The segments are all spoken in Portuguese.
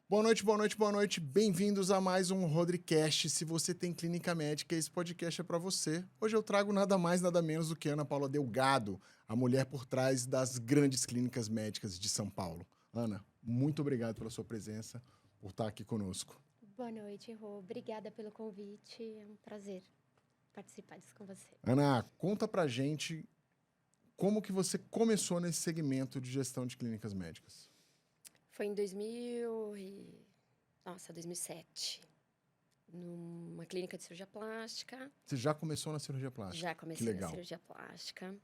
Boa noite, boa noite, boa noite. Bem-vindos a mais um Rodricast. Se você tem clínica médica, esse podcast é para você. Hoje eu trago nada mais, nada menos do que Ana Paula Delgado, a mulher por trás das grandes clínicas médicas de São Paulo. Ana, muito obrigado pela sua presença, por estar aqui conosco. Boa noite, Rô. Obrigada pelo convite. É um prazer participar disso com você. Ana, conta pra gente como que você começou nesse segmento de gestão de clínicas médicas. Foi em 2007, numa clínica de cirurgia plástica. Você já começou na cirurgia plástica? Já Que comecei na legal. cirurgia plástica.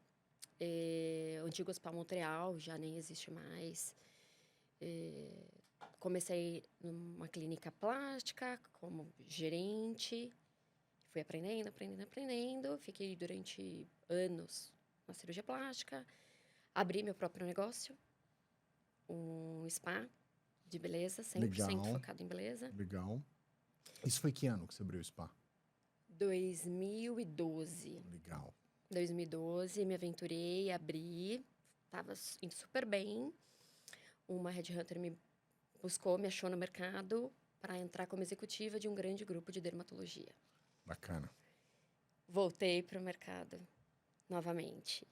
O antigo Hospital Montreal já nem existe mais. Comecei numa clínica plástica como gerente. Fui aprendendo. Fiquei durante anos na cirurgia plástica. Abri meu próprio negócio, um spa de beleza, 100% Legal. focado em beleza. Legal. Isso foi que ano que você abriu o spa? 2012. Legal. 2012, me aventurei, abri, estava indo super bem. Uma headhunter me buscou, me achou no mercado para entrar como executiva de um grande grupo de dermatologia. Bacana. Voltei para o mercado novamente.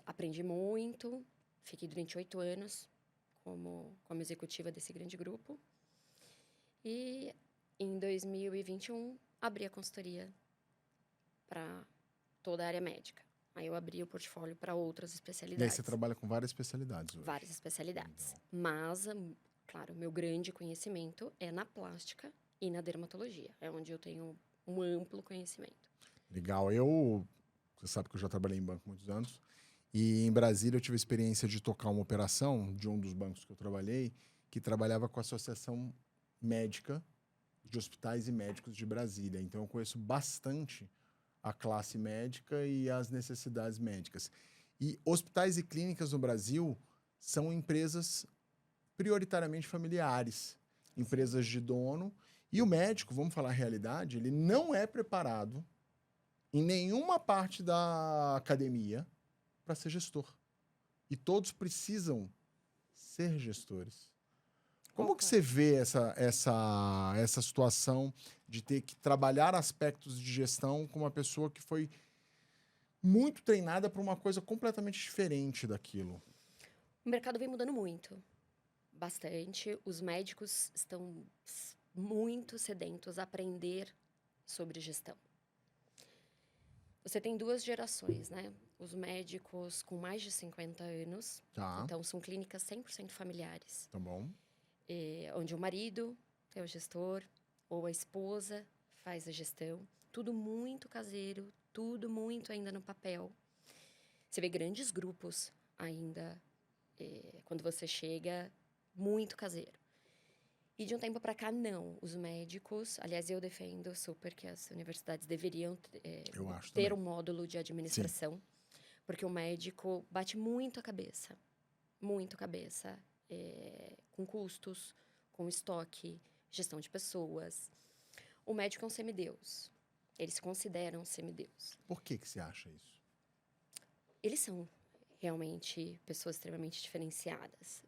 Aprendi muito, fiquei durante 8 anos como executiva desse grande grupo. E em 2021, abri a consultoria para toda a área médica. Aí eu abri o portfólio para outras E aí especialidades. você trabalha com várias especialidades hoje? Várias especialidades. Legal. Mas, claro, meu grande conhecimento é na plástica e na dermatologia. É onde eu tenho um amplo conhecimento. Legal. Você sabe que eu já trabalhei em banco há muitos anos. E em Brasília eu tive a experiência de tocar uma operação de um dos bancos que eu trabalhei, que trabalhava com a Associação Médica de Hospitais e Médicos de Brasília. Então eu conheço bastante a classe médica e as necessidades médicas. E hospitais e clínicas no Brasil são empresas prioritariamente familiares, empresas de dono. E o médico, vamos falar a realidade, ele não é preparado em nenhuma parte da academia para ser gestor. E todos precisam ser gestores. Como que você vê essa situação de ter que trabalhar aspectos de gestão com uma pessoa que foi muito treinada para uma coisa completamente diferente daquilo? O mercado vem mudando muito, bastante. Os médicos estão muito sedentos a aprender sobre gestão. Você tem 2 gerações, né? Os médicos com mais de 50 anos. Tá, Então, são clínicas 100% familiares. tá bom. Onde o marido é o gestor ou a esposa faz a gestão. Tudo muito caseiro, tudo muito ainda no papel. Você vê grandes grupos ainda, quando você chega, muito caseiro. E de um tempo para cá, não. Os médicos, aliás, eu defendo super que as universidades deveriam Eu acho ter também. um módulo de administração, porque o médico bate muito a cabeça, com custos, com estoque, gestão de pessoas. O médico é um semideus. Eles se consideram semideus. Por que você acha isso? Eles são realmente pessoas extremamente diferenciadas.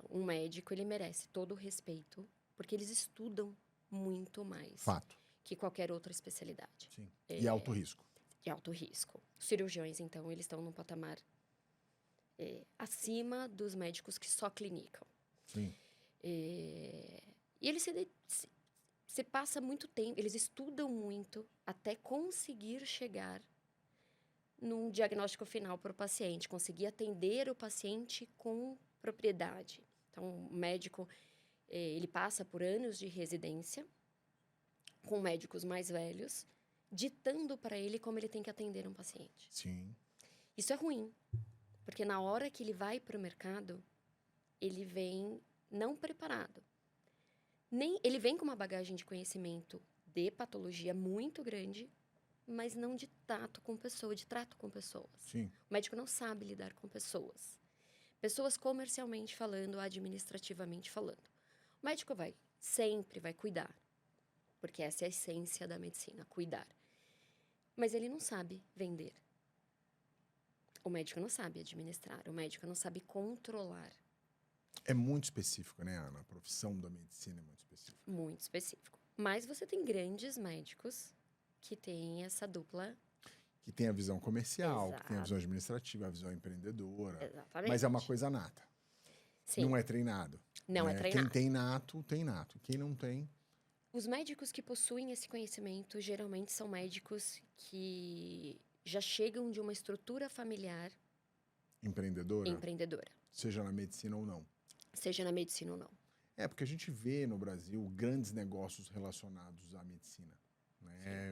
Um médico, ele merece todo o respeito, porque eles estudam muito mais Fato. que qualquer outra especialidade. Sim. E alto risco. De alto risco. Os cirurgiões, então, eles estão num patamar acima dos médicos que só clinicam. Sim. E eles se passa muito tempo, eles estudam muito até conseguir chegar num diagnóstico final para o paciente, conseguir atender o paciente com propriedade. Então, o médico, ele passa por anos de residência com médicos mais velhos, ditando para ele como ele tem que atender um paciente. Sim. Isso é ruim, porque na hora que ele vai para o mercado, ele vem não preparado. Ele vem com uma bagagem de conhecimento de patologia muito grande, mas não de trato com pessoas. Sim. O médico não sabe lidar com pessoas. Pessoas comercialmente falando, administrativamente falando. O médico sempre vai cuidar, porque essa é a essência da medicina, cuidar. Mas ele não sabe vender. O médico não sabe administrar, o médico não sabe controlar. É muito específico, né, Ana? A profissão da medicina é muito específica. Muito específico. Mas você tem grandes médicos que têm essa dupla. Que tem a visão comercial, que tem a Exato. visão administrativa, a visão empreendedora. Exatamente. Mas é uma coisa nata. Sim. Não é treinado. Não é né? treinado. Quem tem nato, tem nato. Quem não tem... Os médicos que possuem esse conhecimento geralmente são médicos que já chegam de uma estrutura familiar Empreendedora, empreendedora, seja na medicina ou não. seja na medicina ou não. É, porque a gente vê no Brasil grandes negócios relacionados à medicina. Né?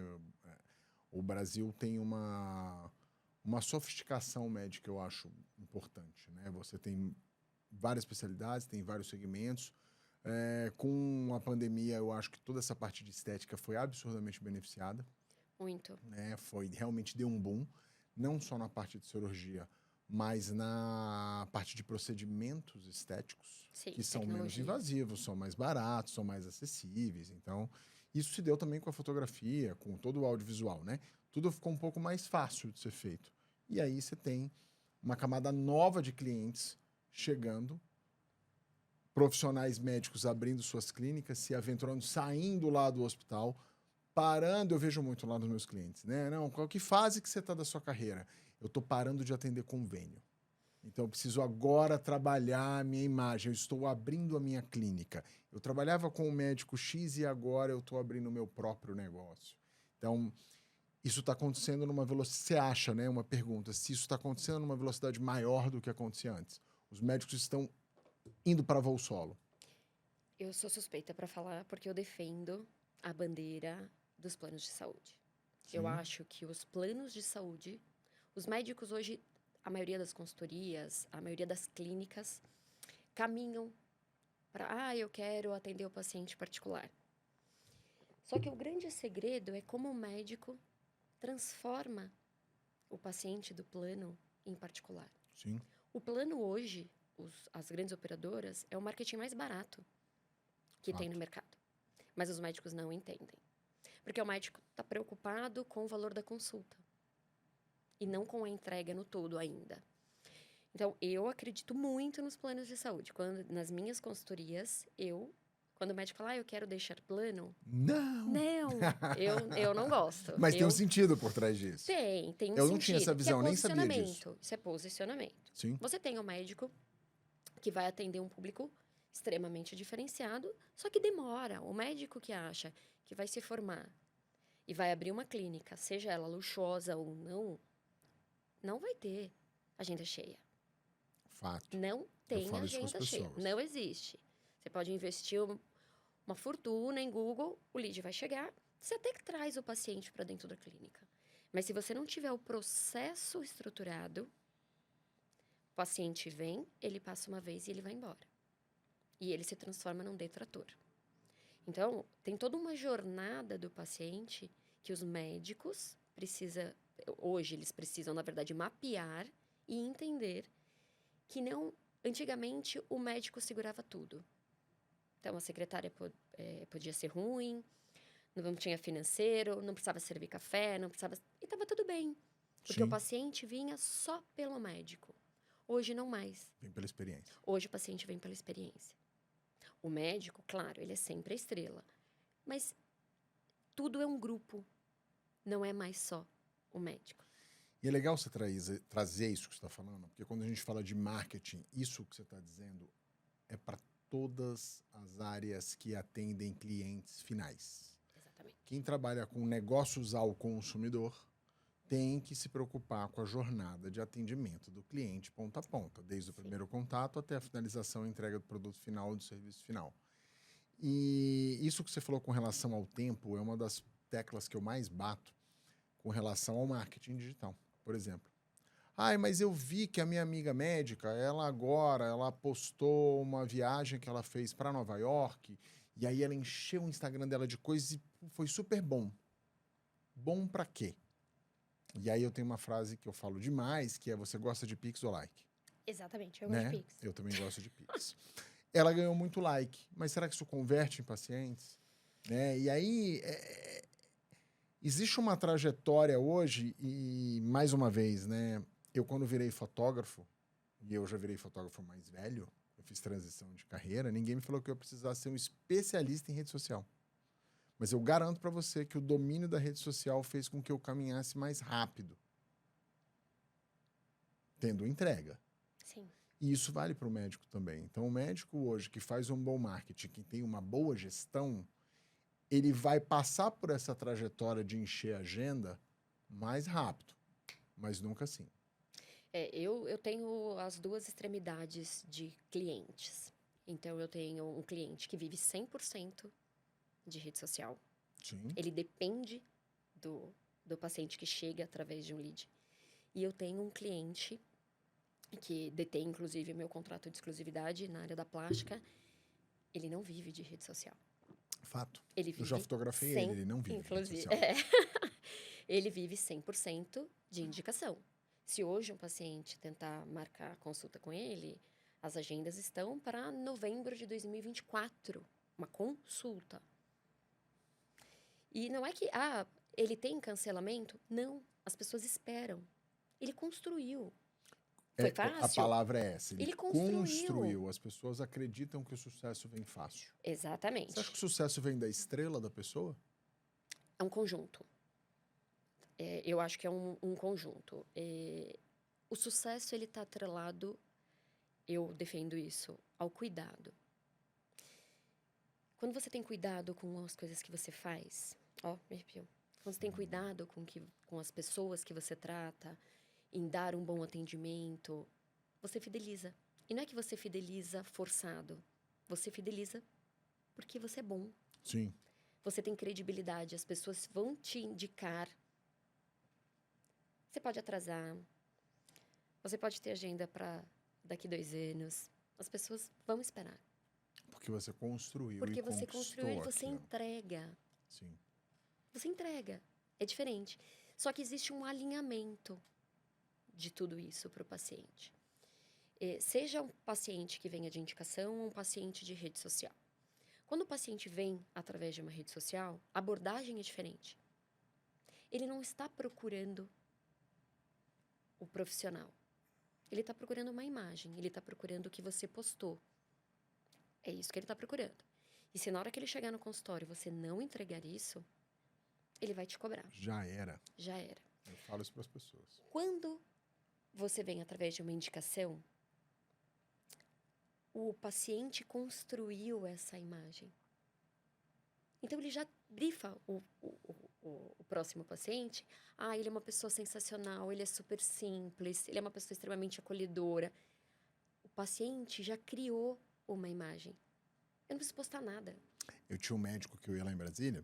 O Brasil tem uma sofisticação médica, eu acho, importante. Né? Você tem várias especialidades, tem vários segmentos. Com a pandemia, eu acho que toda essa parte de estética foi absurdamente beneficiada. Muito. Né? Realmente deu um boom, não só na parte de cirurgia, mas na parte de procedimentos estéticos, Sim, que são menos tecnologia. invasivos, são mais baratos, são mais acessíveis. Então, isso se deu também com a fotografia, com todo o audiovisual, né? Tudo ficou um pouco mais fácil de ser feito. E aí você tem uma camada nova de clientes chegando, profissionais médicos abrindo suas clínicas, se aventurando, saindo lá do hospital, parando, eu vejo muito lá nos meus clientes, né? Não, qual que fase que você está da sua carreira? Eu estou parando de atender convênio. Então, eu preciso agora trabalhar a minha imagem. Eu estou abrindo a minha clínica. Eu trabalhava com o médico X e agora eu estou abrindo o meu próprio negócio. Então, isso está acontecendo numa velocidade... Você acha, né? Uma pergunta. Se isso está acontecendo numa velocidade maior do que acontecia antes. Os médicos estão indo para voo solo. Eu sou suspeita para falar porque eu defendo a bandeira dos planos de saúde. Sim. Eu acho que os planos de saúde, os médicos hoje, a maioria das consultorias, a maioria das clínicas, caminham para, eu quero atender o paciente particular. Só que o grande segredo é como o médico transforma o paciente do plano em particular. Sim. O plano hoje, as grandes operadoras, é o marketing mais barato que tem no mercado. Mas os médicos não entendem. Porque o médico está preocupado com o valor da consulta. E não com a entrega no todo ainda. Então, eu acredito muito nos planos de saúde. Nas minhas consultorias, quando o médico fala, eu quero deixar plano... Não! Eu não gosto. Mas tem um sentido por trás disso. Tem um sentido. Eu não tinha essa visão, que é nem sabia disso. Isso é posicionamento. Sim. Você tem um médico que vai atender um público extremamente diferenciado, só que demora. O médico que acha que vai se formar e vai abrir uma clínica, seja ela luxuosa ou não vai ter agenda cheia. Fato. Não tem agenda cheia. Não existe. Você pode investir uma fortuna em Google, o lead vai chegar, você até que traz o paciente para dentro da clínica. Mas se você não tiver o processo estruturado, o paciente vem, ele passa uma vez e ele vai embora. E ele se transforma num detrator. Então, tem toda uma jornada do paciente que os médicos hoje eles precisam, na verdade, mapear e entender que antigamente o médico segurava tudo. Então, a secretária podia ser ruim, não tinha financeiro, não precisava servir café, e estava tudo bem. Porque Sim. o paciente vinha só pelo médico. Hoje, não mais. Vem pela experiência. Hoje, o paciente vem pela experiência. O médico, claro, ele é sempre a estrela. Mas tudo é um grupo. Não é mais só o médico. E é legal você trazer isso que você está falando, porque quando a gente fala de marketing, isso que você está dizendo é para todas as áreas que atendem clientes finais. Exatamente. Quem trabalha com negócios ao consumidor tem que se preocupar com a jornada de atendimento do cliente ponta a ponta, desde o primeiro contato até a finalização e entrega do produto final ou do serviço final. E isso que você falou com relação ao tempo é uma das teclas que eu mais bato com relação ao marketing digital, por exemplo. Mas eu vi que a minha amiga médica, ela postou uma viagem que ela fez para Nova York, e aí ela encheu o Instagram dela de coisas e foi super bom. Bom para quê? E aí eu tenho uma frase que eu falo demais, que é: você gosta de Pix ou like? Exatamente, eu gosto de Pix. Eu também gosto de Pix. Ela ganhou muito like, mas será que isso converte em pacientes? E aí, existe uma trajetória hoje, e mais uma vez, eu quando virei fotógrafo, e eu já virei fotógrafo mais velho, eu eu fiz transição de carreira, ninguém me falou que eu precisasse ser um especialista em rede social. Mas eu garanto para você que o domínio da rede social fez com que eu caminhasse mais rápido, tendo entrega. Sim. E isso vale para o médico também. Então, o médico hoje que faz um bom marketing, que tem uma boa gestão, ele vai passar por essa trajetória de encher a agenda mais rápido, mas nunca assim. Eu tenho as duas extremidades de clientes. Então, eu tenho um cliente que vive 100% de rede social. Sim. Ele depende do paciente que chega através de um lead. E eu tenho um cliente que detém, inclusive, meu contrato de exclusividade na área da plástica. Ele não vive de rede social. Fato. Ele Eu já vive fotografei 100, ele não vive de rede inclusive. social. Ele vive 100% de indicação. Se hoje um paciente tentar marcar consulta com ele, as agendas estão para novembro de 2024. Uma consulta. E não é que, ele tem cancelamento? Não, as pessoas esperam. Ele construiu. Foi A fácil? palavra é essa. Ele Ele construiu. As pessoas acreditam que o sucesso vem fácil. Exatamente. Você acha que o sucesso vem da estrela da pessoa? É um conjunto. Eu acho que é um conjunto. O sucesso, ele está atrelado, eu defendo isso, ao cuidado. Quando você tem cuidado com as coisas que você faz, me arrepiou. Quando você tem cuidado com as pessoas que você trata, em dar um bom atendimento, você fideliza. E não é que você fideliza forçado. Você fideliza porque você é bom. Sim. Você tem credibilidade, as pessoas vão te indicar. Você pode atrasar. Você pode ter agenda para daqui 2 anos. As pessoas vão esperar. Porque você construiu Porque e você conquistou construiu e você aquilo. entrega. Sim. Você entrega. É diferente. Só que existe um alinhamento de tudo isso para o paciente. Seja um paciente que venha de indicação ou um paciente de rede social. Quando o paciente vem através de uma rede social, a abordagem é diferente. Ele não está procurando o profissional. Ele está procurando uma imagem, ele está procurando o que você postou. É isso que ele está procurando. E se na hora que ele chegar no consultório você não entregar isso, ele vai te cobrar. Já era. Já era. Eu falo isso para as pessoas. Quando você vem através de uma indicação, o paciente construiu essa imagem. Então, ele já brifa o próximo paciente. Ele é uma pessoa sensacional, ele é super simples, ele é uma pessoa extremamente acolhedora. O paciente já criou uma imagem. Eu não preciso postar nada. Eu tinha um médico que eu ia lá em Brasília,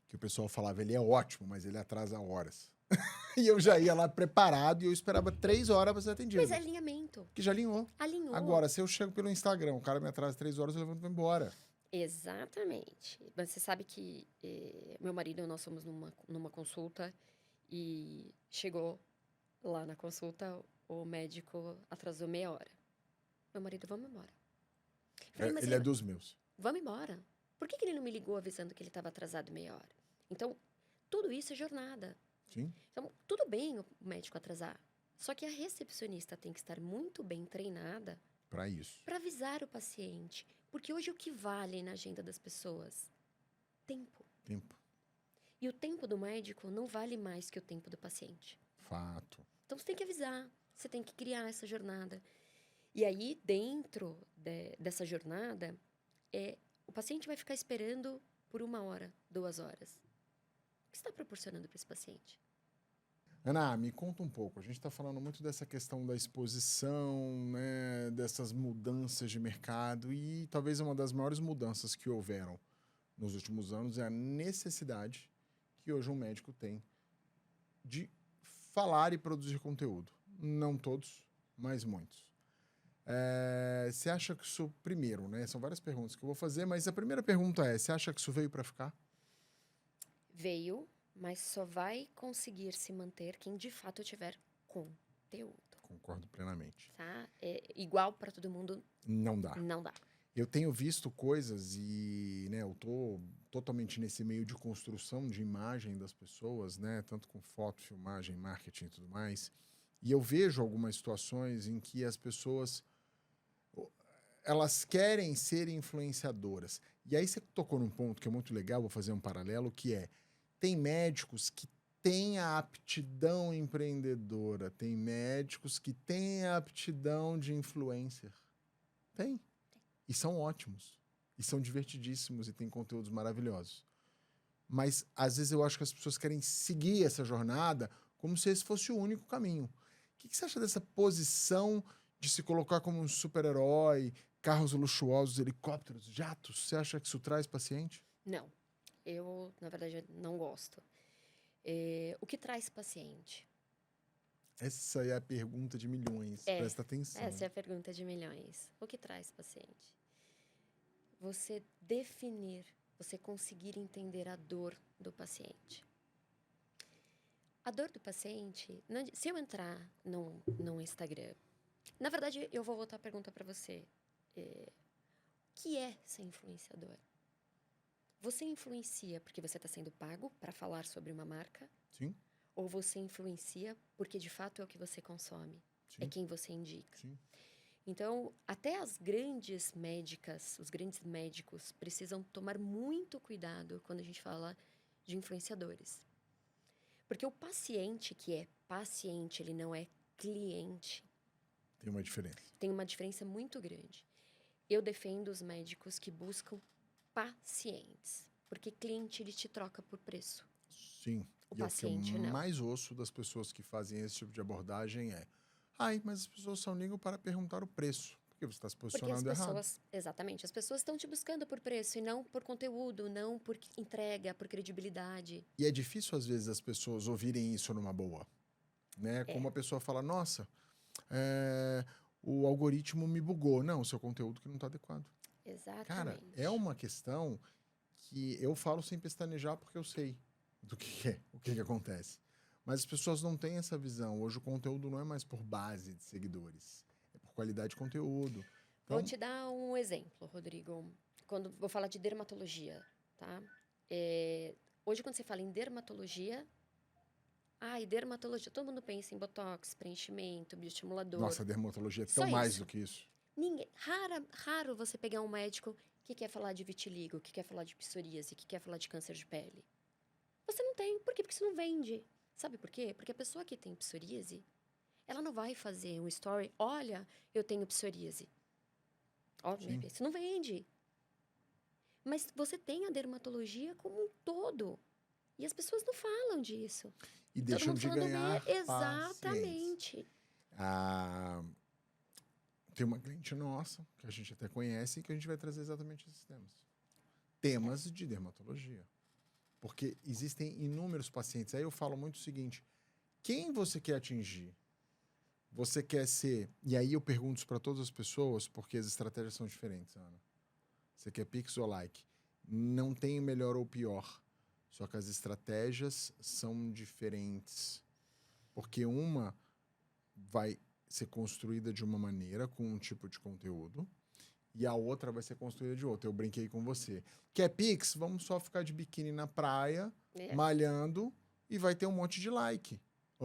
que o pessoal falava, ele é ótimo, mas ele atrasa horas. E eu já ia lá preparado e eu esperava 3 horas para ser atendido. Mas é alinhamento. Que já alinhou. Alinhou. Agora, se eu chego pelo Instagram, o cara me atrasa 3 horas, eu levanto e vou embora. Exatamente. Mas você sabe que meu marido e nós fomos numa consulta e chegou lá na consulta, o médico atrasou meia hora. Meu marido, vamos embora. Falei, mas Ele é dos meus. vamos embora. Por que ele não me ligou avisando que ele estava atrasado meia hora? Então, tudo isso é jornada. Sim. Então, tudo bem o médico atrasar. Só que a recepcionista tem que estar muito bem treinada Para isso. para avisar o paciente. Porque hoje o que vale na agenda das pessoas? Tempo. Tempo. E o tempo do médico não vale mais que o tempo do paciente. Fato. Então, você tem que avisar. Você tem que criar essa jornada. E aí, dentro dessa jornada, o paciente vai ficar esperando por 1 hora, 2 horas. O que você está proporcionando para esse paciente? Ana, me conta um pouco. A gente está falando muito dessa questão da exposição, né, dessas mudanças de mercado e talvez uma das maiores mudanças que houveram nos últimos anos é a necessidade que hoje um médico tem de falar e produzir conteúdo. Não todos, mas muitos. Você acha que isso, primeiro, né? São várias perguntas que eu vou fazer, mas a primeira pergunta é: você acha que isso veio para ficar? Veio, mas só vai conseguir se manter quem de fato tiver conteúdo. Concordo plenamente. Tá? Igual para todo mundo, Não dá. não dá. Eu tenho visto coisas e, né, eu tô totalmente nesse meio de construção de imagem das pessoas, né, tanto com foto, filmagem, marketing e tudo mais. E eu vejo algumas situações em que as pessoas elas querem ser influenciadoras. E aí você tocou num ponto que é muito legal, vou fazer um paralelo, que é, tem médicos que têm a aptidão empreendedora, tem médicos que têm a aptidão de influencer. Tem. E são ótimos. E são divertidíssimos e têm conteúdos maravilhosos. Mas, às vezes, eu acho que as pessoas querem seguir essa jornada como se esse fosse o único caminho. O que você acha dessa posição de se colocar como um super-herói, carros luxuosos, helicópteros, jatos? Você acha que isso traz paciente? Não, eu, na verdade, não gosto. O que traz paciente? Essa é a pergunta de milhões. Presta atenção. Essa é a pergunta de milhões. O que traz paciente? Você definir, você conseguir entender a dor do paciente. A dor do paciente, se eu entrar no Instagram, na verdade, eu vou voltar a pergunta para você. O que é ser influenciador? Você influencia porque você está sendo pago para falar sobre uma marca? Sim. Ou você influencia porque de fato é o que você consome? Sim. É quem você indica? Sim. Então, até as grandes médicas, os grandes médicos precisam tomar muito cuidado quando a gente fala de influenciadores. Porque o paciente que é paciente, ele não é cliente. Tem uma diferença. Tem uma diferença muito grande. Eu defendo os médicos que buscam pacientes. Porque cliente, ele te troca por preço. Sim. O E paciente, o que eu não. mais ouço das pessoas que fazem esse tipo de abordagem é: ai, mas as pessoas só ligam para perguntar o preço. Porque você está se Porque as posicionando errado. pessoas, exatamente, as pessoas estão te buscando por preço e não por conteúdo, não por entrega, por credibilidade. E é difícil, às vezes, as pessoas ouvirem isso numa boa. Né? Como a pessoa fala, nossa, o algoritmo me bugou. Não, o seu conteúdo que não está adequado. Exatamente. Cara, é uma questão que eu falo sem pestanejar porque eu sei do que é, o que acontece. Mas as pessoas não têm essa visão. Hoje o conteúdo não é mais por base de seguidores. É por qualidade de conteúdo. Então, Vou te dar um exemplo, Rodrigo. Quando vou falar de dermatologia, tá? Hoje, quando você fala em dermatologia... dermatologia. Todo mundo pensa em botox, preenchimento, bioestimulador. nossa, a dermatologia é Só tão mais isso. do que isso. Raro você pegar um médico que quer falar de vitiligo, que quer falar de psoríase, que quer falar de câncer de pele. Você não tem. Por quê? Porque isso não vende. Sabe por quê? Porque a pessoa que tem psoríase, ela não vai fazer um story, olha, eu tenho psoríase. Óbvio, isso não vende. Mas você tem a dermatologia como um todo. E as pessoas não falam disso. E Todo deixam mundo de falando ganhar pacientes. exatamente. Tem uma cliente nossa, que a gente até conhece, que a gente vai trazer exatamente esses temas. Temas de dermatologia. Porque existem inúmeros pacientes. Aí eu falo muito o seguinte: quem você quer atingir? Você quer ser... E aí eu pergunto isso para todas as pessoas, porque as estratégias são diferentes, Ana. Você quer Pix ou like? Não tem melhor ou pior. Só que as estratégias são diferentes. Porque uma vai ser construída de uma maneira, com um tipo de conteúdo, e a outra vai ser construída de outra. Eu brinquei com você. Quer Pix? Vamos só ficar de biquíni na praia, malhando, e vai ter um monte de like.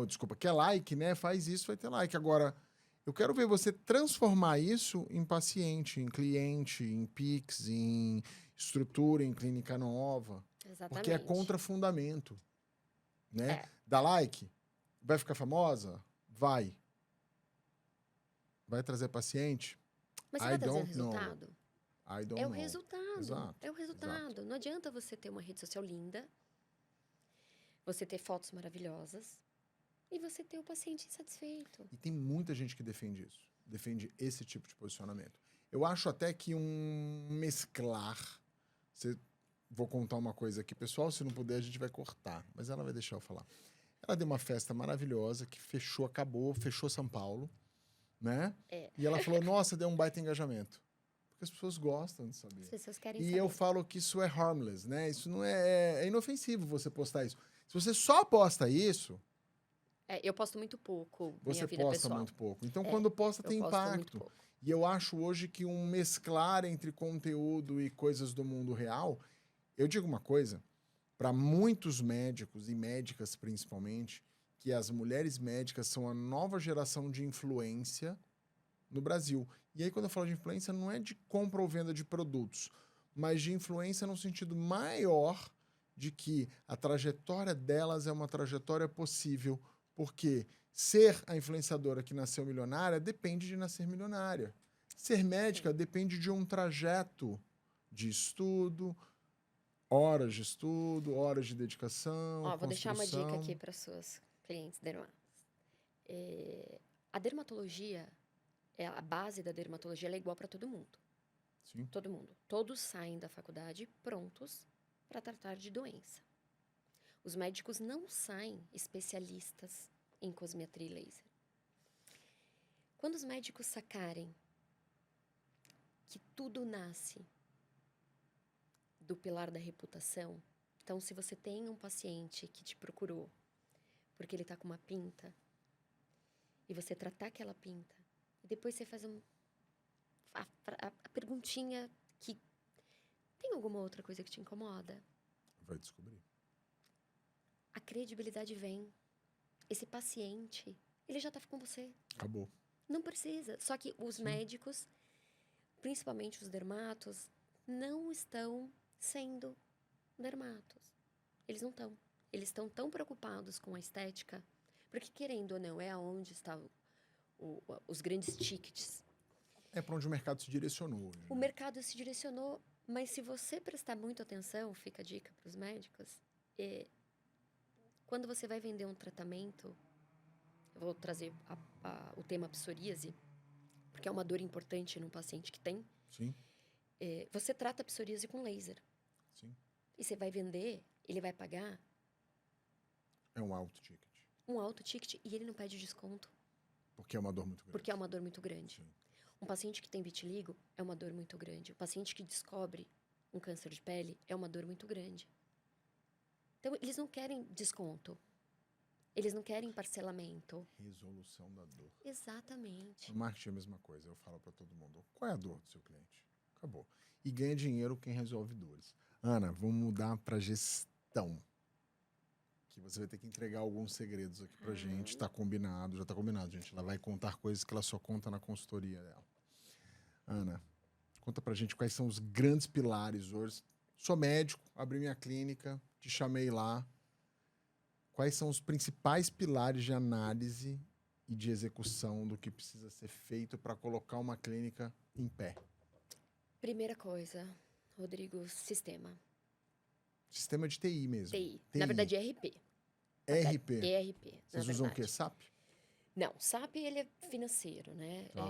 Desculpa, quer like, né? Faz isso, vai ter like. Agora, eu quero ver você transformar isso em paciente, em cliente, em Pix, em estrutura, em clínica nova. Exatamente. Porque é contra fundamento. Né? Dá like? Vai ficar famosa? Vai. Vai trazer paciente? Mas você vai trazer resultado? É o resultado. Exato. É o resultado. Exato. Não adianta você ter uma rede social linda, você ter fotos maravilhosas e você ter o paciente insatisfeito. E tem muita gente que defende isso. Defende esse tipo de posicionamento. Eu acho até que um mesclar... Vou contar uma coisa aqui, pessoal. Se não puder, a gente vai cortar. Mas ela vai deixar eu falar. Ela deu uma festa maravilhosa que fechou São Paulo, né? E ela falou, nossa, deu um baita engajamento. Porque as pessoas gostam de saber. As pessoas querem saber. E eu falo que isso é harmless, né? Isso não é inofensivo você postar isso. Se você só posta isso... eu posto muito pouco, você minha vida posta pessoal. muito pouco. Então, quando posta, tem impacto. E eu acho hoje que um mesclar entre conteúdo e coisas do mundo real... Eu digo uma coisa, para muitos médicos e médicas principalmente, que as mulheres médicas são a nova geração de influência no Brasil. E aí, quando eu falo de influência, não é de compra ou venda de produtos, mas de influência no sentido maior de que a trajetória delas é uma trajetória possível, porque ser a influenciadora que nasceu milionária depende de nascer milionária. Ser médica depende de um trajeto de estudo, horas de estudo, horas de dedicação, Ó, vou deixar uma dica construção. aqui para suas clientes dermatos. A dermatologia, a base da dermatologia ela é igual para todo mundo. Sim. Todo mundo. Todos saem da faculdade prontos para tratar de doença. Os médicos não saem especialistas em cosmetria e laser. Quando os médicos sacarem que tudo nasce do pilar da reputação, então se você tem um paciente que te procurou porque ele está com uma pinta, e você tratar aquela pinta, e depois você faz a perguntinha que tem alguma outra coisa que te incomoda? Vai descobrir. A credibilidade vem. Esse paciente, ele já tá com você. Acabou. Não precisa. Só que os médicos, principalmente os dermatos, não estão sendo dermatos. Eles não estão. Eles estão tão preocupados com a estética, porque querendo ou não, é aonde estão os grandes tickets. É para onde o mercado se direcionou hoje. O mercado se direcionou, mas se você prestar muita atenção, fica a dica para os médicos, quando você vai vender um tratamento, eu vou trazer o tema psoríase, porque é uma dor importante num paciente que tem. Sim. Você trata a psoríase com laser. Sim. E você vai vender, ele vai pagar É um alto ticket. um alto ticket e ele não pede desconto, Porque é uma dor muito grande. porque é uma dor muito grande. Sim. Um paciente que tem vitiligo é uma dor muito grande. O paciente que descobre um câncer de pele é uma dor muito grande. Então, eles não querem desconto. Eles não querem parcelamento. Resolução da dor. Exatamente. No marketing é a mesma coisa. Eu falo para todo mundo. Qual é a dor do seu cliente? Acabou. E ganha dinheiro quem resolve dores. Ana, vamos mudar para gestão. Que você vai ter que entregar alguns segredos aqui pra gente. Tá combinado, já tá combinado, gente. Ela vai contar coisas que ela só conta na consultoria dela. Ana, conta pra gente quais são os grandes pilares hoje. Sou médico, abri minha clínica, te chamei lá. Quais são os principais pilares de análise e de execução do que precisa ser feito para colocar uma clínica em pé? Primeira coisa, Rodrigo, sistema. Sistema de TI mesmo. TI. Na verdade, ERP. ERP. ERP. Vocês usam o quê? SAP? Não, SAP ele é financeiro, né? Tá.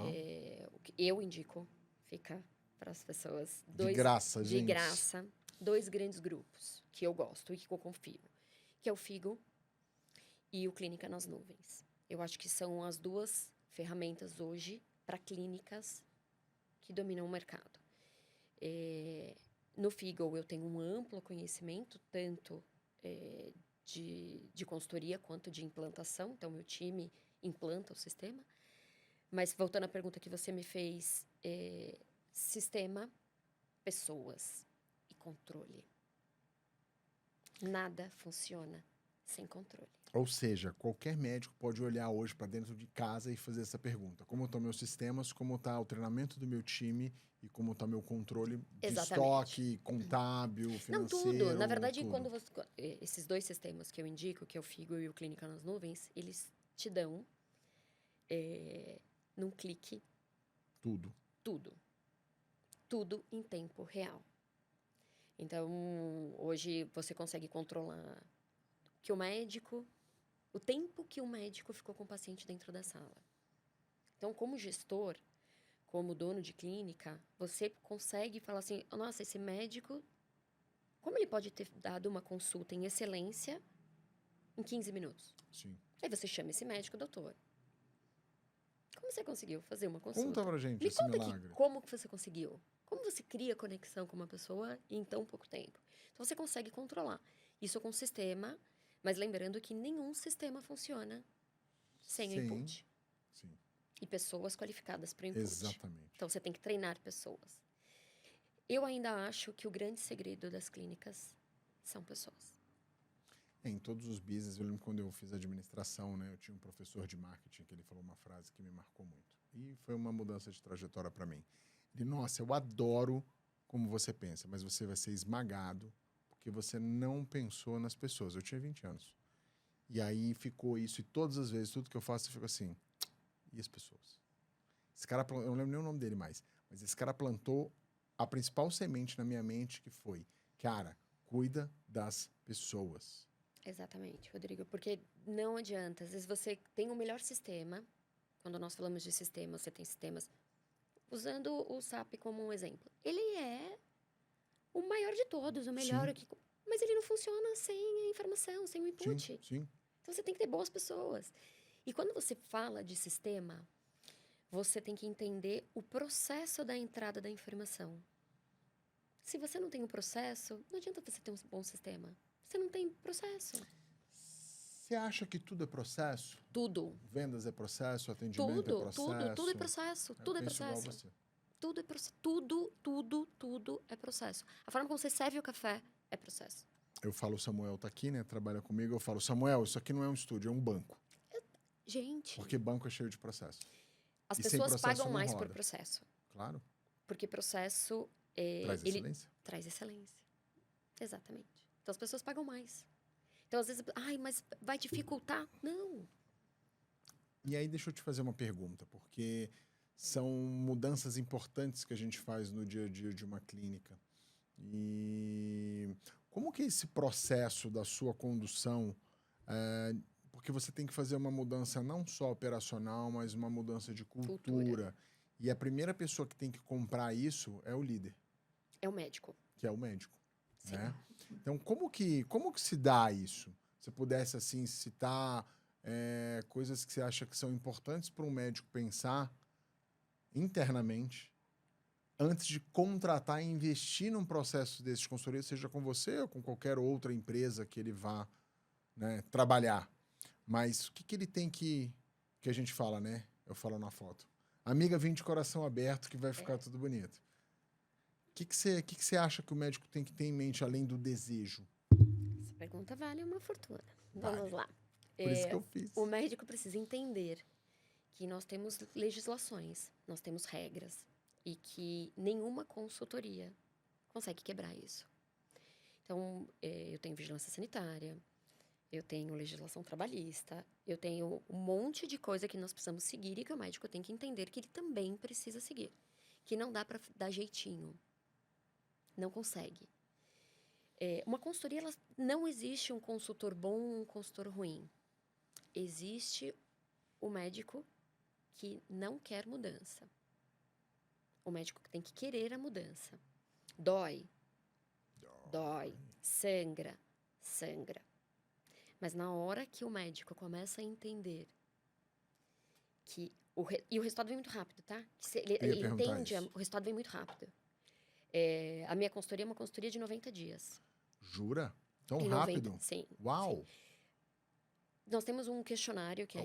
O que eu indico, fica para as pessoas. De graça, gente. De graça. 2 grandes grupos que eu gosto e que eu confio. Que é o Figo e o Clínica nas Nuvens. Eu acho que são as 2 ferramentas hoje para clínicas que dominam o mercado. No Figo eu tenho um amplo conhecimento, tanto de consultoria quanto de implantação. Então, meu time implanta o sistema. Mas, voltando à pergunta que você me fez, sistema, pessoas e controle. Nada funciona sem controle. Ou seja, qualquer médico pode olhar hoje para dentro de casa e fazer essa pergunta. Como estão meus sistemas, como está o treinamento do meu time e como está meu controle de estoque, contábil, financeiro. Não, tudo. Na verdade, tudo. quando esses 2 sistemas que eu indico, que é o Figo e o Clínica nas Nuvens, eles te dão, num clique, Tudo. tudo. Tudo em tempo real. Então, hoje você consegue controlar o tempo que o médico ficou com o paciente dentro da sala. Então, como gestor, como dono de clínica, você consegue falar assim, nossa, esse médico, como ele pode ter dado uma consulta em excelência em 15 minutos? Sim. Aí você chama esse médico, doutor. Como você conseguiu fazer uma consulta? Conta pra gente Me esse conta milagre. aqui, como que você conseguiu? Como você cria conexão com uma pessoa em tão pouco tempo? Então, você consegue controlar. Isso com o sistema, mas lembrando que nenhum sistema funciona sem o input. Sim. E pessoas qualificadas para o input. Exatamente. Então, você tem que treinar pessoas. Eu ainda acho que o grande segredo das clínicas são pessoas. Em todos os business, eu lembro quando eu fiz administração, né? Eu tinha um professor de marketing que ele falou uma frase que me marcou muito. E foi uma mudança de trajetória para mim. Ele, nossa, eu adoro como você pensa, mas você vai ser esmagado porque você não pensou nas pessoas. Eu tinha 20 anos. E aí ficou isso, e todas as vezes, tudo que eu faço, eu fico assim, e as pessoas? Esse cara, eu não lembro nem o nome dele mais, mas esse cara plantou a principal semente na minha mente, que foi, cara, cuida das pessoas. Exatamente, Rodrigo. Porque não adianta. Às vezes você tem o melhor sistema. Quando nós falamos de sistema, você tem sistemas. Usando o SAP como um exemplo. Ele é o maior de todos, o melhor. Sim, Mas ele não funciona sem a informação, sem o sim, input. sim. Então você tem que ter boas pessoas. E quando você fala de sistema, você tem que entender o processo da entrada da informação. Se você não tem um processo, não adianta você ter um bom sistema. Você não tem processo. Você acha que tudo é processo? Tudo. Vendas é processo, atendimento é processo? Tudo é processo. Eu Tudo é penso igual processo. você. Tudo é processo. Tudo é processo. A forma como você serve o café é processo. Eu falo, o Samuel tá aqui, né? Trabalha comigo. Eu falo, Samuel, isso aqui não é um estúdio, é um banco. Gente, Porque banco é cheio de processo. as E sem pessoas processo pagam não mais por roda. processo. Claro. Porque processo, Traz ele excelência. traz excelência. Exatamente. Então as pessoas pagam mais. Então às vezes, ai, mas vai dificultar? Não. E aí deixa eu te fazer uma pergunta, porque são mudanças importantes que a gente faz no dia a dia de uma clínica. E como que é esse processo da sua condução? Porque você tem que fazer uma mudança não só operacional, mas uma mudança de cultura. E a primeira pessoa que tem que comprar isso é o líder, É o médico. que é o médico, Sim. né? Então, como que se dá isso? Se pudesse, assim, citar coisas que você acha que são importantes para um médico pensar internamente antes de contratar e investir num processo desse de consultoria, seja com você ou com qualquer outra empresa que ele vá, né, trabalhar. Mas o que ele tem que a gente fala, né? Eu falo na foto. Amiga, vem de coração aberto que vai ficar tudo bonito. O que você acha que o médico tem que ter em mente além do desejo? Essa pergunta vale uma fortuna. Vale. Vamos lá. Por isso que eu fiz. O médico precisa entender que nós temos legislações, nós temos regras e que nenhuma consultoria consegue quebrar isso. Então, eu tenho vigilância sanitária, eu tenho legislação trabalhista, eu tenho um monte de coisa que nós precisamos seguir e que o médico tem que entender que ele também precisa seguir. Que não dá para dar jeitinho. Não consegue. Uma consultoria, não existe um consultor bom ou um consultor ruim. Existe o médico que não quer mudança. O médico que tem que querer a mudança. Dói. Sangra. Mas na hora que o médico começa a entender que e o resultado vem muito rápido, tá? Ele entende, o resultado vem muito rápido. A minha consultoria é uma consultoria de 90 dias. Jura? Tão Em rápido? 90, sim. Uau! Sim. Nós temos um questionário que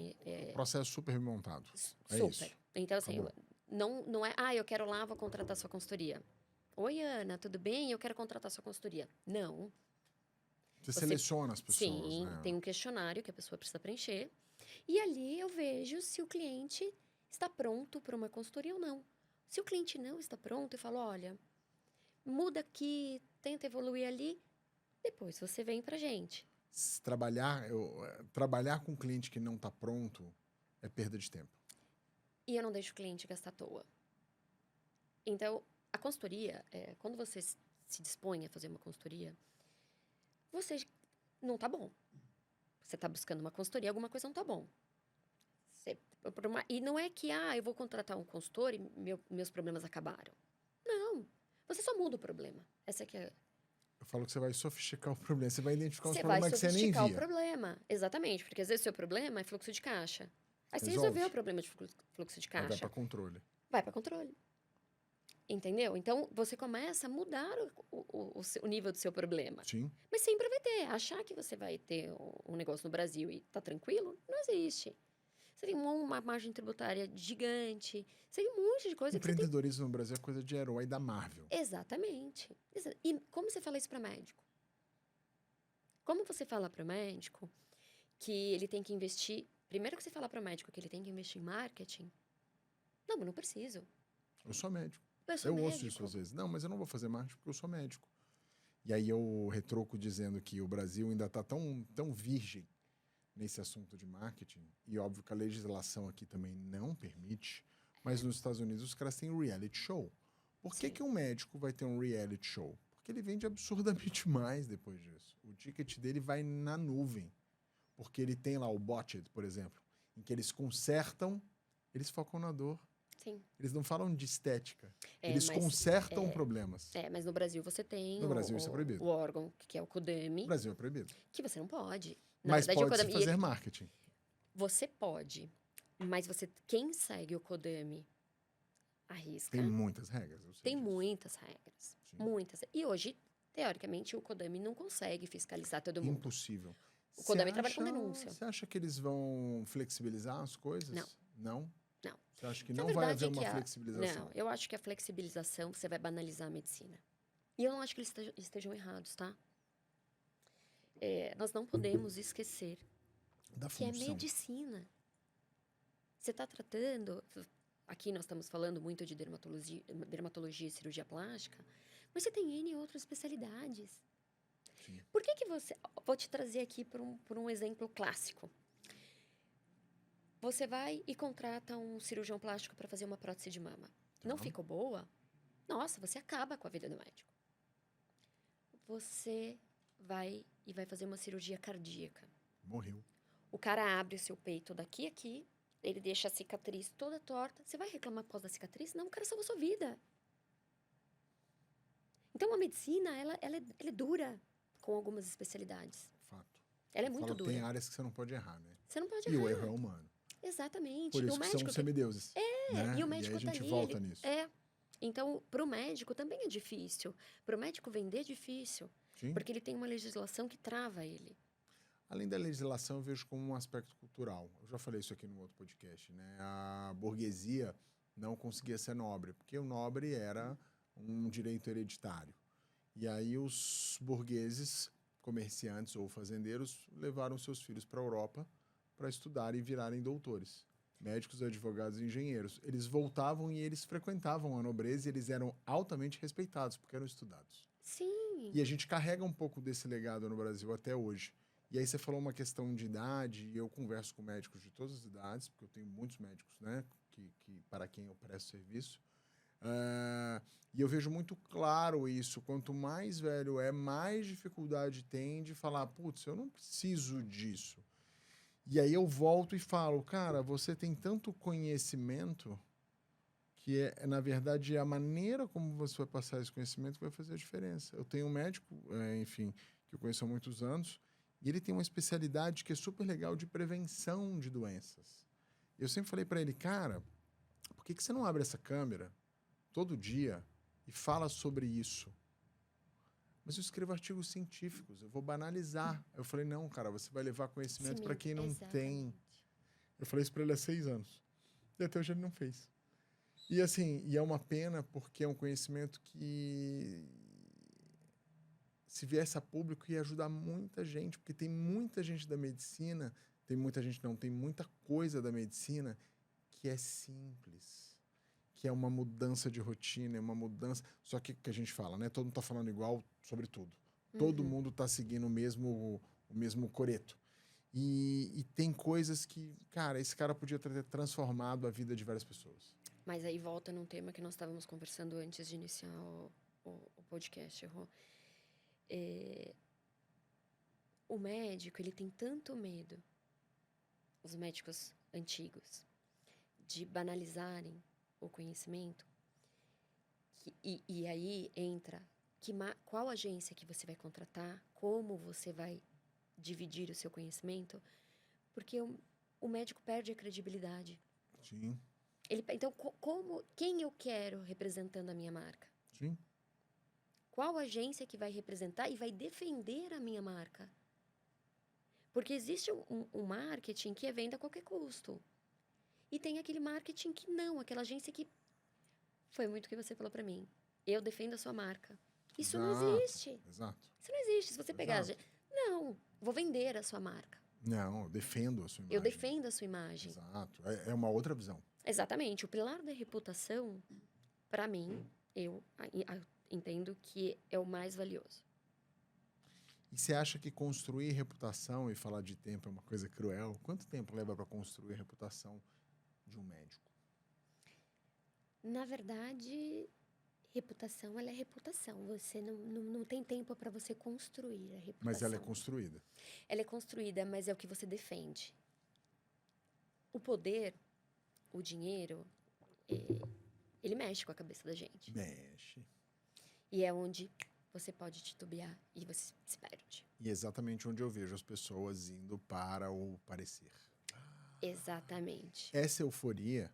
Processo super bem montado. É super. isso. Então, assim, Acabou. não é, eu quero lá, vou contratar sua consultoria. Oi, Ana, tudo bem? Eu quero contratar sua consultoria. Não. Você seleciona as pessoas, sim, né? tem um questionário que a pessoa precisa preencher. E ali eu vejo se o cliente está pronto para uma consultoria ou não. Se o cliente não está pronto, eu falo, olha, muda aqui, tenta evoluir ali, depois você vem pra gente. Trabalhar com um cliente que não está pronto é perda de tempo. E eu não deixo o cliente gastar à toa. Então, a consultoria, quando você se dispõe a fazer uma consultoria, você não tá bom. Você tá buscando uma consultoria, alguma coisa não tá bom. E não é que, eu vou contratar um consultor e meus problemas acabaram. Não. Você só muda o problema. Essa aqui é... Eu falo que você vai sofisticar o problema. Você vai identificar os Você problemas vai que você nem sofisticar o via. problema. Exatamente. Porque às vezes o seu problema é fluxo de caixa. Aí você Resolve. resolveu o problema de fluxo de Aí vai caixa. para controle. Vai para controle. Entendeu? Então, você começa a mudar o nível do seu problema. Sim. Mas sempre vai ter. Achar que você vai ter um negócio no Brasil e tá tranquilo, não existe. Você tem uma margem tributária gigante. Você tem um monte de coisa que você tem... Empreendedorismo no Brasil é coisa de herói da Marvel. Exatamente. E como você fala isso para médico? Como você fala para médico que ele tem que investir... Primeiro que você fala para médico que ele tem que investir em marketing, Não, mas não preciso. Eu sou médico. Eu sou Eu médico. ouço isso às vezes. Não, mas eu não vou fazer marketing porque eu sou médico. E aí eu retroco dizendo que o Brasil ainda está tão virgem nesse assunto de marketing. E óbvio que a legislação aqui também não permite. Mas nos Estados Unidos os caras têm reality show. Por que Sim. que um médico vai ter um reality show? Porque ele vende absurdamente mais depois disso. O ticket dele vai na nuvem. Porque ele tem lá o Botched, por exemplo, em que eles consertam, eles focam na dor. Sim. Eles não falam de estética. É, Eles mas, consertam problemas. mas no Brasil você tem No Brasil isso é proibido. o órgão, que é o No CODAMI, Brasil é proibido. que você não pode. Na Mas verdade, o pode-se CODAMI, fazer marketing. você pode, mas quem segue o CODAMI arrisca. Tem muitas regras. Eu sei Tem disso. muitas regras. Sim. Muitas. E hoje, teoricamente, o CODAMI não consegue fiscalizar todo mundo. Impossível. O CODAMI trabalha com denúncia. Você acha que eles vão flexibilizar as coisas? Não. Não? Não. Você acha que Na não vai verdade haver é uma que flexibilização? Não, eu acho que a flexibilização, você vai banalizar a medicina. E eu não acho que eles estejam errados, tá? Nós não podemos esquecer Da que é função. medicina. Você está tratando... Aqui nós estamos falando muito de dermatologia e cirurgia plástica, mas você tem N outras especialidades. Sim. Por que você... Vou te trazer aqui por um exemplo clássico. Você vai e contrata um cirurgião plástico para fazer uma prótese de mama. Não Tá. ficou boa? Nossa, você acaba com a vida do médico. Você vai e vai fazer uma cirurgia cardíaca. Morreu. O cara abre o seu peito daqui a aqui, ele deixa a cicatriz toda torta. Você vai reclamar por causa da cicatriz? Não, o cara salvou sua vida. Então, a medicina, ela é dura com algumas especialidades. Fato. Ela é Eu muito falo, dura. tem áreas que você não pode errar, né? Você não pode E o errar. erro é humano. Exatamente. Por E isso o que médico são semideuses. Né? E o médico aí a tá gente ali, volta nisso. Então, para o médico também é difícil. Para o médico vender é difícil. Sim. Porque ele tem uma legislação que trava ele. Além da legislação, eu vejo como um aspecto cultural. Eu já falei isso aqui no outro podcast, né? A burguesia não conseguia ser nobre, porque o nobre era um direito hereditário. E aí os burgueses, comerciantes ou fazendeiros, levaram seus filhos para a Europa para estudar e virarem doutores. Médicos, advogados e engenheiros. Eles voltavam e eles frequentavam a nobreza e eles eram altamente respeitados, porque eram estudados. Sim. E a gente carrega um pouco desse legado no Brasil até hoje. E aí você falou uma questão de idade, e eu converso com médicos de todas as idades, porque eu tenho muitos médicos, né, para quem eu presto serviço. E eu vejo muito claro isso. Quanto mais velho é, mais dificuldade tem de falar, putz, eu não preciso disso. E aí eu volto e falo, cara, você tem tanto conhecimento que na verdade, a maneira como você vai passar esse conhecimento vai fazer a diferença. Eu tenho um médico, enfim, que eu conheço há muitos anos, e ele tem uma especialidade que é super legal de prevenção de doenças. Eu sempre falei para ele, cara, por que você não abre essa câmera todo dia e fala sobre isso? Mas eu escrevo artigos científicos, eu vou banalizar. Eu falei, não, cara, você vai levar conhecimento para quem não tem. Eu falei isso para ele há 6 anos. E até hoje ele não fez. E assim, e é uma pena porque é um conhecimento que, se viesse a público, ia ajudar muita gente, porque tem muita gente da medicina, tem muita gente não, tem muita coisa da medicina que é simples, que é uma mudança de rotina, é uma mudança, só que a gente fala, né? Todo mundo tá falando igual sobre tudo. Todo mundo tá seguindo o mesmo coreto. E tem coisas que, cara, esse cara podia ter transformado a vida de várias pessoas. Mas aí volta num tema que nós estávamos conversando antes de iniciar o podcast, Rô. O médico, ele tem tanto medo, os médicos antigos, de banalizarem o conhecimento, e aí entra qual agência que você vai contratar, como você vai dividir o seu conhecimento, porque o médico perde a credibilidade. Sim. Então, quem eu quero representando a minha marca? Sim. Qual agência que vai representar e vai defender a minha marca? Porque existe um marketing que é venda a qualquer custo. E tem aquele marketing que não, aquela agência que... Foi muito o que você falou para mim. Eu defendo a sua marca. Isso não existe. Exato. Isso não existe. Se você pegar... Não, vou vender a sua marca. Não, eu defendo a sua imagem. Eu defendo a sua imagem. Exato. É uma outra visão. Exatamente. O pilar da reputação, para mim, eu entendo que é o mais valioso. E você acha que construir reputação e falar de tempo é uma coisa cruel? Quanto tempo leva para construir a reputação de um médico? Na verdade, reputação, ela é reputação. Você não tem tempo para você construir a reputação. Mas ela é construída. Ela é construída, mas é o que você defende. O poder, o dinheiro, ele mexe com a cabeça da gente. Mexe. E é onde você pode titubear e você se perde. E é exatamente onde eu vejo as pessoas indo para o parecer. Exatamente. Essa euforia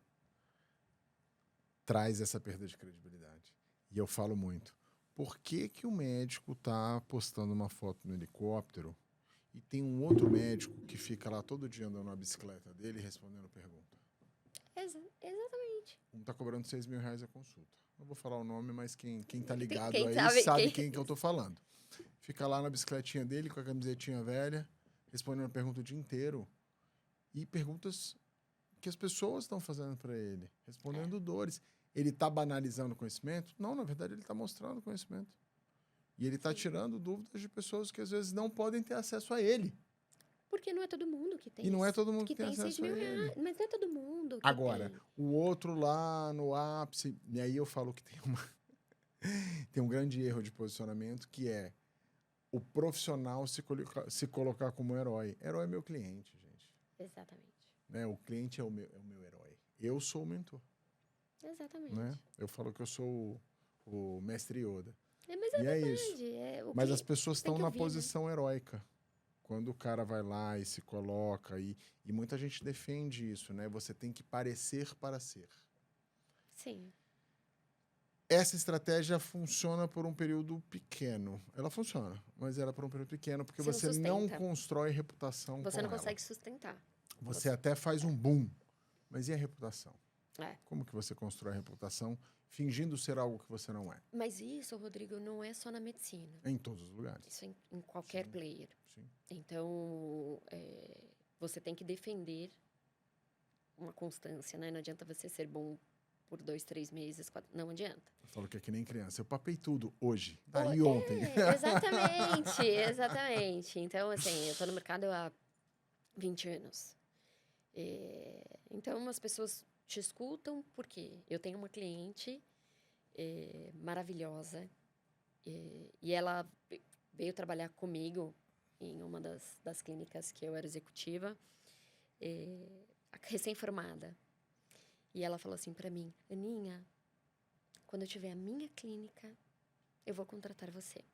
traz essa perda de credibilidade. E eu falo muito. Por que que o médico está postando uma foto no helicóptero e tem um outro médico que fica lá todo dia andando na bicicleta dele e respondendo pergunta? Exatamente. Um está cobrando R$6.000 a consulta. Não vou falar o nome, mas quem tá ligado Quem aí sabe quem... quem que eu tô falando. Fica lá na bicicletinha dele, com a camisetinha velha, respondendo a pergunta o dia inteiro. E perguntas que as pessoas estão fazendo para ele, respondendo dores. Ele está banalizando o conhecimento? Não, na verdade ele está mostrando o conhecimento. E ele está tirando dúvidas de pessoas que às vezes não podem ter acesso a ele. Porque não é todo mundo que tem. E não é todo mundo que tem tem acesso a ele. Mas não é todo mundo que Agora, tem. o outro lá no ápice, e aí eu falo que tem um grande erro de posicionamento, que é o profissional se colocar como herói. Herói é meu cliente, gente. Exatamente. Né? O cliente é o meu herói. Eu sou o mentor. Exatamente. Né? Eu falo que eu sou o mestre Yoda. Mas é verdade. isso. Mas as pessoas estão na ouvir, posição heróica. Quando o cara vai lá e se coloca, e muita gente defende isso, né? Você tem que parecer para ser. Sim. Essa estratégia funciona por um período pequeno. Ela funciona, mas ela é por um período pequeno, porque você não constrói reputação com ela. Você não consegue sustentar. Você até faz um boom, mas e a reputação? É. Como que você constrói a reputação fingindo ser algo que você não é? Mas isso, Rodrigo, não é só na medicina. É em todos os lugares. Isso é em qualquer player. Sim. Então, você tem que defender uma constância, né? Não adianta você ser bom por 2, 3 meses, 4... Não adianta. Eu falo que é que nem criança. Eu papei tudo hoje, daí ontem. Exatamente, exatamente. Então, assim, eu tô no mercado há 20 anos. Então, as pessoas te escutam porque eu tenho uma cliente maravilhosa e ela veio trabalhar comigo em uma das clínicas que eu era executiva, recém-formada. E ela falou assim para mim: Aninha, quando eu tiver a minha clínica, eu vou contratar você.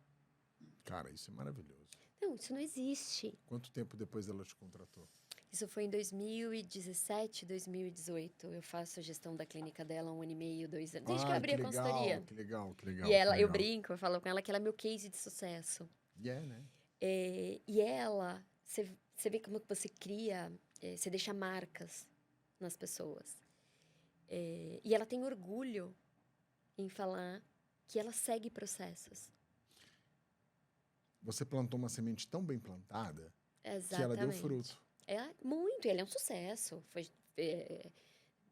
Cara, isso é maravilhoso. Não, isso não existe. Quanto tempo depois ela te contratou? Isso foi em 2017, 2018. Eu faço a gestão da clínica dela há 1 ano e meio, 2 anos. Desde que eu abri a consultoria. Que legal. E ela, eu brinco, eu falo com ela que ela é meu case de sucesso. Né? E ela, você vê como você cria, você deixa marcas nas pessoas. E ela tem orgulho em falar que ela segue processos. Você plantou uma semente tão bem plantada Exatamente. que ela deu fruto. Muito, ele é um sucesso.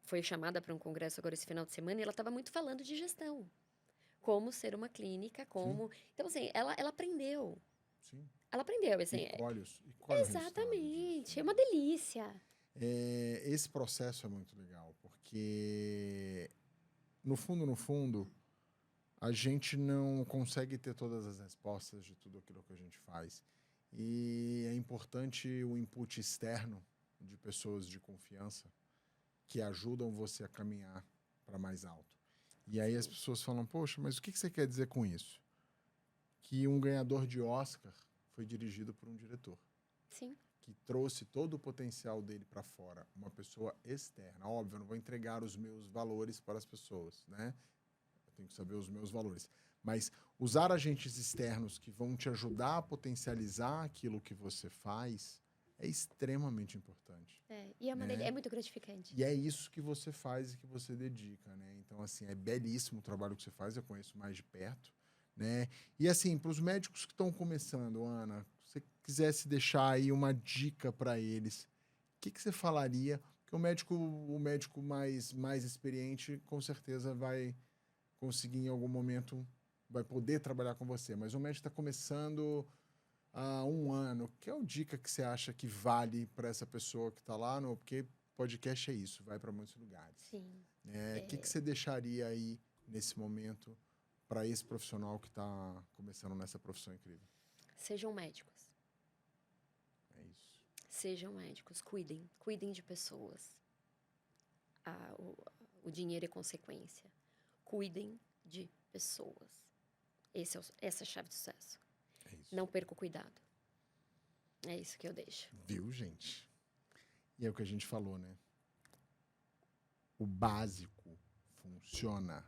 Foi chamada para um congresso agora esse final de semana e ela estava muito falando de gestão. Como ser uma clínica, como... Sim. Então, assim, ela aprendeu. Sim. Ela aprendeu, assim... E colhe exatamente, é uma delícia. Esse processo é muito legal, porque no fundo, a gente não consegue ter todas as respostas de tudo aquilo que a gente faz. E é importante o input externo de pessoas de confiança que ajudam você a caminhar para mais alto. E aí as pessoas falam: poxa, mas o que você quer dizer com isso? Que um ganhador de Oscar foi dirigido por um diretor. Sim. Que trouxe todo o potencial dele para fora, uma pessoa externa. Óbvio, eu não vou entregar os meus valores para as pessoas, né? Eu tenho que saber os meus valores. Mas usar agentes externos que vão te ajudar a potencializar aquilo que você faz é extremamente importante. E é muito gratificante. E é isso que você faz e que você dedica, né? Então, assim, é belíssimo o trabalho que você faz, eu conheço mais de perto, né? E, assim, para os médicos que estão começando, Ana, se você quisesse deixar aí uma dica para eles, o que você falaria Porque o médico mais experiente, com certeza, vai conseguir em algum momento, vai poder trabalhar com você. Mas o médico está começando há 1 ano. Qual dica que você acha que vale para essa pessoa que está lá? Porque podcast é isso, vai para muitos lugares. Sim. O que você deixaria aí, nesse momento, para esse profissional que está começando nessa profissão incrível? Sejam médicos. É isso. Sejam médicos. Cuidem de pessoas. O dinheiro é consequência. Cuidem de pessoas. Essa é a chave de sucesso. É isso. Não perca o cuidado. É isso que eu deixo. Viu, gente? E é o que a gente falou, né? O básico funciona.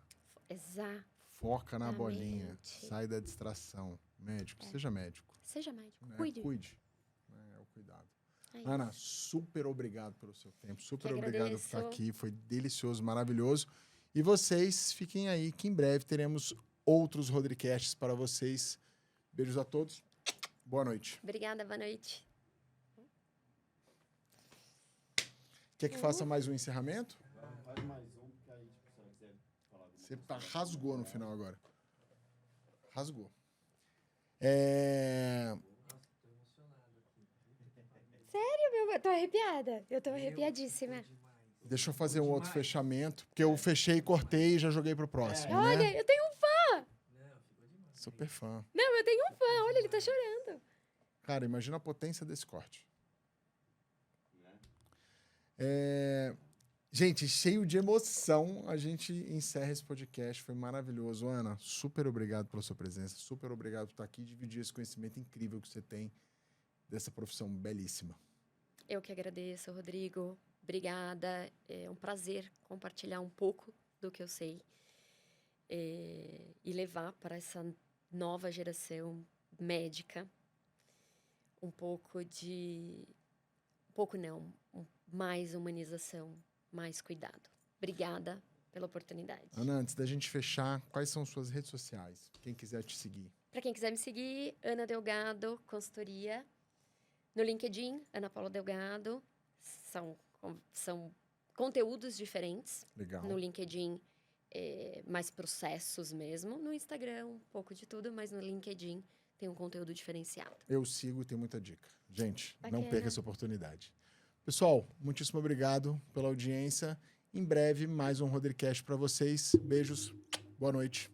Exato. Foca na bolinha. Sai da distração. Médico, seja médico. Seja médico. Né? Cuide. É o cuidado. É Ana, isso. super obrigado pelo seu tempo. Super Que obrigado por agradeço. estar aqui. Foi delicioso, maravilhoso. E vocês fiquem aí, que em breve teremos outros Rodricasts para vocês. Beijos a todos. Boa noite. Obrigada, boa noite. Quer que faça mais um encerramento? Faz mais um, porque aí, tipo, se ela quiser falar alguma Você coisa. rasgou no final agora. Rasgou. Sério, eu tô arrepiada. Eu tô arrepiadíssima. Deixa eu fazer um outro fechamento, porque eu fechei e cortei e já joguei pro próximo, Olha, né? eu tenho um fã. Super fã. Não, eu tenho um fã. Olha, ele tá chorando. Cara, imagina a potência desse corte. Gente, cheio de emoção, a gente encerra esse podcast. Foi maravilhoso. Ana, super obrigado pela sua presença. Super obrigado por estar aqui e dividir esse conhecimento incrível que você tem dessa profissão belíssima. Eu que agradeço, Rodrigo. Obrigada. É um prazer compartilhar um pouco do que eu sei e levar para essa nova geração médica um pouco de... Um pouco não, mais humanização, mais cuidado. Obrigada pela oportunidade. Ana, antes da gente fechar, quais são suas redes sociais? Quem quiser te seguir. Para quem quiser me seguir, Ana Delgado, consultoria. No LinkedIn, Ana Paula Delgado. São conteúdos diferentes. Legal. No LinkedIn, mais processos mesmo. No Instagram, um pouco de tudo, mas no LinkedIn tem um conteúdo diferenciado. Eu sigo e tenho muita dica. Gente, não Bacana. perca essa oportunidade. Pessoal, muitíssimo obrigado pela audiência. Em breve, mais um Rodricast para vocês. Beijos, boa noite.